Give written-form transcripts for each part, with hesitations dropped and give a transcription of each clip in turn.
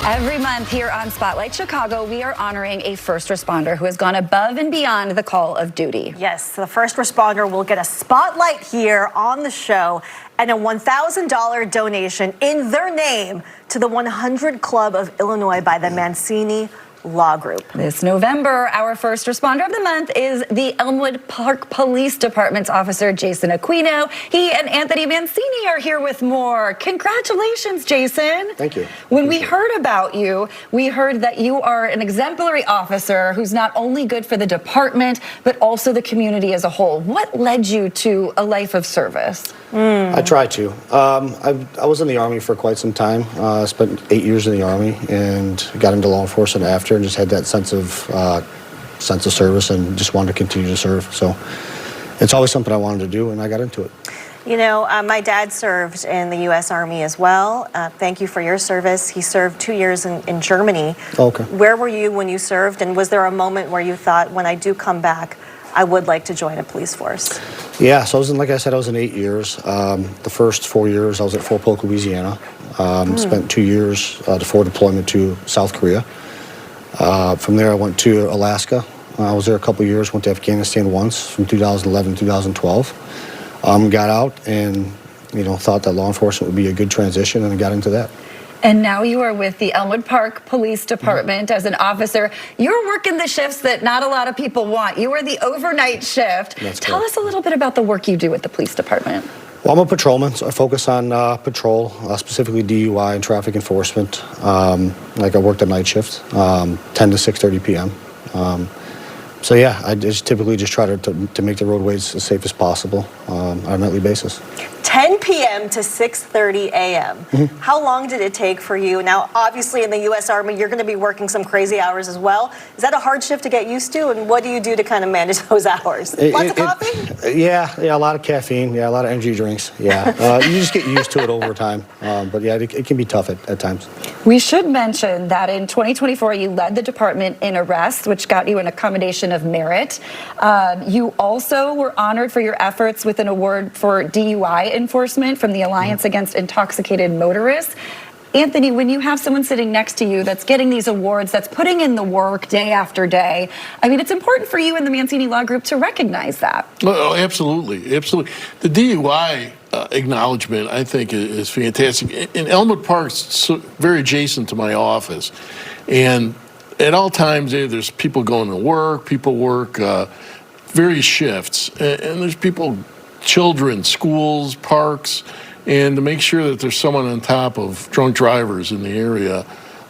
Every month here on Spotlight Chicago, we are honoring a first responder who has gone above and beyond the call of duty. Yes, the first responder will get a spotlight here on the show and a $1,000 donation in their name to the 100 Club of Illinois by the Mancini Law Group. This November, our first responder of the month is the Elmwood Park Police Department's officer, Jason Aquino. He and Anthony Mancini are here with more. Congratulations, Jason. Thank you. When we heard about you, we heard that you are an exemplary officer who's not only good for the department, but also the community as a whole. What led you to a life of service? I tried to. I was in the Army for quite some time. I spent 8 years in the Army and got into law enforcement after, and just had that sense of service and just wanted to continue to serve. So it's always something I wanted to do, and I got into it. You know, my dad served in the U.S. Army as well. Thank you for your service. He served 2 years in Germany. Okay. Where were you when you served, and was there a moment where you thought, when I do come back, I would like to join a police force? Yeah, so I was in, like I said, I was in 8 years. The first 4 years I was at Fort Polk, Louisiana. Spent 2 years before deployment to South Korea. From there I went to Alaska. I was there a couple years, went to Afghanistan once from 2011 to 2012. Got out and, thought that law enforcement would be a good transition, and I got into that. And now you are with the Elmwood Park Police Department as an officer. You're working the shifts that not a lot of people want. You are the overnight shift. Tell us a little bit about the work you do with the police department. Well, I'm a patrolman, so I focus on patrol, specifically DUI and traffic enforcement. Like I worked a night shift, 10 to 6:30 p.m. So yeah, I just typically just try to make the roadways as safe as possible on a nightly basis. 10 p.m. to 6:30 a.m. How long did it take for you? Now, obviously in the U.S. Army, you're going to be working some crazy hours as well. Is that a hard shift to get used to? And what do you do to kind of manage those hours? Lots of coffee? Yeah, a lot of caffeine. Yeah, a lot of energy drinks. Yeah, you just get used to it over time. But yeah, it can be tough at times. We should mention that in 2024, you led the department in arrests, which got you an accommodation of merit. You also were honored for your efforts with an award for DUI enforcement from the Alliance Against Intoxicated Motorists. Anthony, when you have someone sitting next to you that's getting these awards, that's putting in the work day after day, I mean, it's important for you and the Mancini Law Group to recognize that. Oh, absolutely, absolutely. The DUI acknowledgement, I think, is fantastic. In Elmwood Park's very adjacent to my office, and at all times there's people going to work, people work various shifts, and there's people, children, schools, parks, and to make sure that there's someone on top of drunk drivers in the area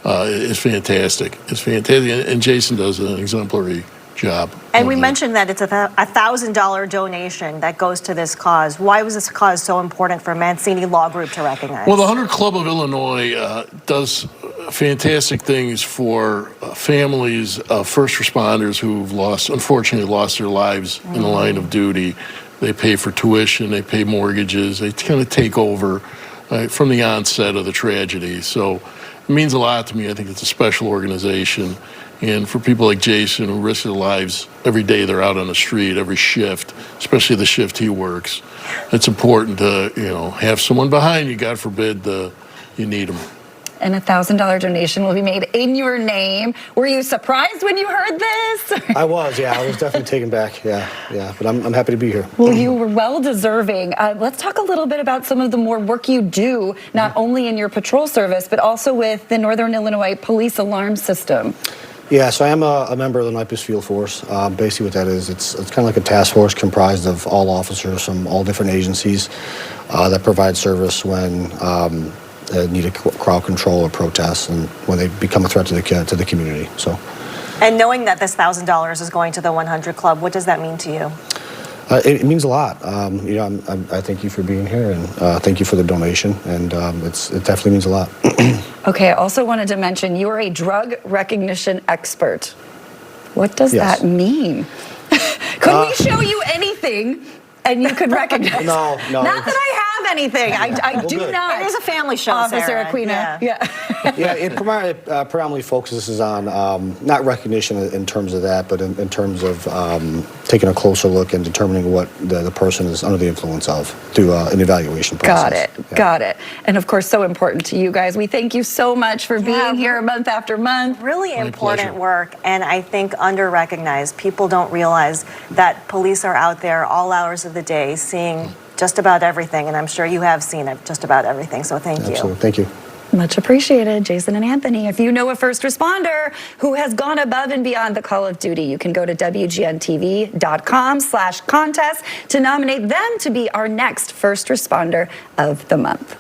is fantastic. It's fantastic, and Jason does an exemplary job. And we mentioned that it's a $1,000 donation that goes to this cause. Why was this cause so important for Mancini Law Group to recognize? Well, the 100 Club of Illinois does fantastic things for families of first responders who've unfortunately lost their lives in the line of duty. They pay for tuition, they pay mortgages, they kind of take over from the onset of the tragedy. So it means a lot to me. I think it's a special organization. And for people like Jason who risk their lives every day they're out on the street, every shift, especially the shift he works, it's important to, have someone behind you, God forbid you need them. And a $1,000 donation will be made in your name. Were you surprised when you heard this? I was, yeah. I was definitely taken back, yeah. But I'm happy to be here. Well, you were well deserving. Let's talk a little bit about some of the more work you do, not only in your patrol service, but also with the Northern Illinois Police Alarm System. Yeah, so I am a member of the NIPUS Field Force. Basically what that is, it's kind of like a task force comprised of all officers from all different agencies that provide service when need a crowd control or protests, and when they become a threat to the community. So, and knowing that this $1,000 is going to the 100 Club, what does that mean to you? It means a lot. I thank you for being here, and thank you for the donation, and it definitely means a lot. Okay, I also wanted to mention you are a drug recognition expert. What does that mean? Could we show you anything and you could recognize? No. Not that I have anything. I do good. not. It is a family show, Officer Sarah. Aquino. Yeah. Yeah, it predominantly focuses on not recognition in terms of that, but in terms of taking a closer look and determining what the person is under the influence of through an evaluation process. Got it. And of course, so important to you guys. We thank you so much for being here month after month. Really important pleasure. work, and I think under-recognized. People don't realize that police are out there all hours of the day seeing just about everything, and I'm sure you have seen it, just about everything, so thank you. Absolutely. Thank you. Much appreciated, Jason and Anthony. If you know a first responder who has gone above and beyond the call of duty, you can go to wgn-tv.com/contest to nominate them to be our next first responder of the month.